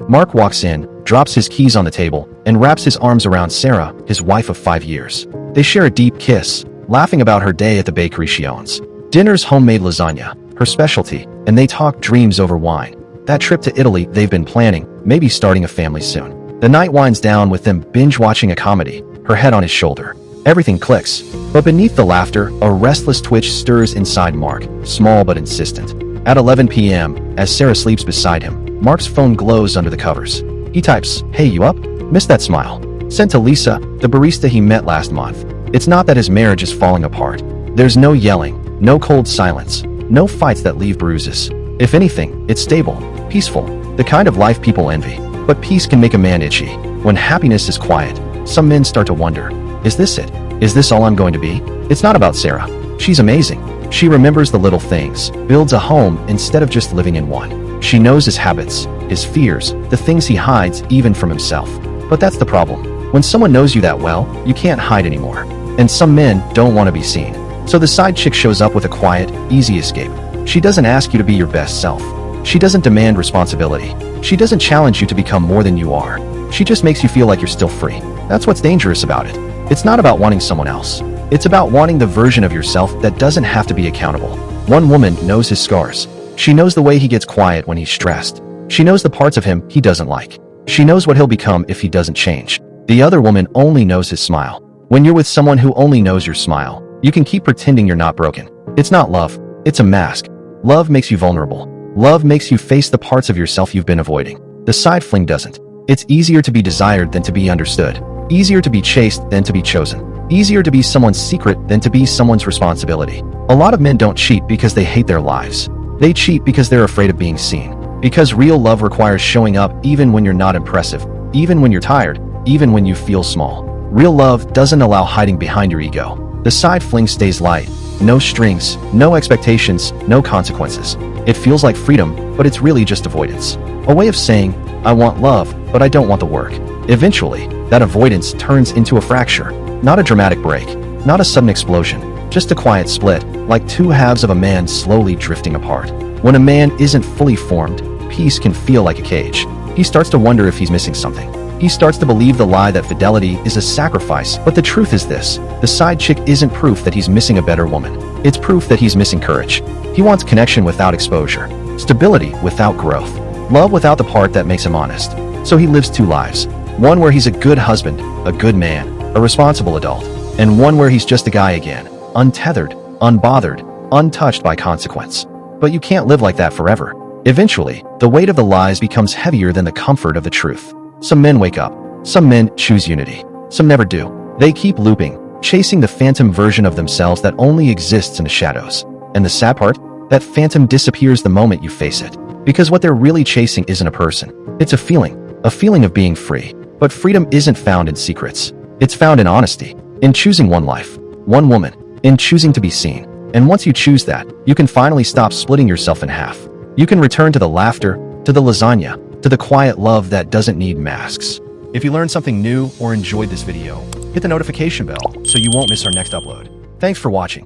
Mark walks in, drops his keys on the table, and wraps his arms around Sarah, his wife of 5 years. They share a deep kiss, laughing about her day at the bakery she owns. Dinner's homemade lasagna, her specialty, and they talk dreams over wine. That trip to Italy they've been planning, maybe starting a family soon. The night winds down with them binge-watching a comedy, her head on his shoulder. Everything clicks. But beneath the laughter, a restless twitch stirs inside Mark, small but insistent. At 11 p.m., as Sarah sleeps beside him, Mark's phone glows under the covers. He types, "Hey, you up?" Missed that smile. Sent to Lisa, the barista he met last month. It's not that his marriage is falling apart. There's no yelling, no cold silence, no fights that leave bruises. If anything, it's stable, peaceful, the kind of life people envy. But peace can make a man itchy. When happiness is quiet, some men start to wonder, is this it? Is this all I'm going to be? It's not about Sarah. She's amazing. She remembers the little things, builds a home instead of just living in one. She knows his habits, his fears, the things he hides even from himself. But that's the problem. When someone knows you that well, you can't hide anymore. And some men don't want to be seen. So the side chick shows up with a quiet, easy escape. She doesn't ask you to be your best self. She doesn't demand responsibility. She doesn't challenge you to become more than you are. She just makes you feel like you're still free. That's what's dangerous about it. It's not about wanting someone else. It's about wanting the version of yourself that doesn't have to be accountable. One woman knows his scars. She knows the way he gets quiet when he's stressed. She knows the parts of him he doesn't like. She knows what he'll become if he doesn't change. The other woman only knows his smile. When you're with someone who only knows your smile, you can keep pretending you're not broken. It's not love. It's a mask. Love makes you vulnerable. Love makes you face the parts of yourself you've been avoiding. The side fling doesn't. It's easier to be desired than to be understood. Easier to be chased than to be chosen. Easier to be someone's secret than to be someone's responsibility. A lot of men don't cheat because they hate their lives. They cheat because they're afraid of being seen. Because real love requires showing up even when you're not impressive, even when you're tired, even when you feel small. Real love doesn't allow hiding behind your ego. The side fling stays light. No strings, no expectations, no consequences. It feels like freedom, but it's really just avoidance. A way of saying, I want love, but I don't want the work. Eventually, that avoidance turns into a fracture. Not a dramatic break, not a sudden explosion, just a quiet split, like two halves of a man slowly drifting apart. When a man isn't fully formed, peace can feel like a cage. He starts to wonder if he's missing something. He starts to believe the lie that fidelity is a sacrifice, but the truth is this. The side chick isn't proof that he's missing a better woman. It's proof that he's missing courage. He wants connection without exposure, stability without growth, love without the part that makes him honest. So he lives two lives. One where he's a good husband, a good man, a responsible adult, and one where he's just a guy again, untethered, unbothered, untouched by consequence. But you can't live like that forever. Eventually, the weight of the lies becomes heavier than the comfort of the truth. Some men wake up. Some men choose unity. Some never do. They keep looping, chasing the phantom version of themselves that only exists in the shadows. And the sad part? That phantom disappears the moment you face it. Because what they're really chasing isn't a person. It's a feeling of being free. But freedom isn't found in secrets. It's found in honesty, in choosing one life, one woman, in choosing to be seen. And once you choose that, you can finally stop splitting yourself in half. You can return to the laughter, to the lasagna, to the quiet love that doesn't need masks. If you learned something new or enjoyed this video, hit the notification bell so you won't miss our next upload. Thanks for watching.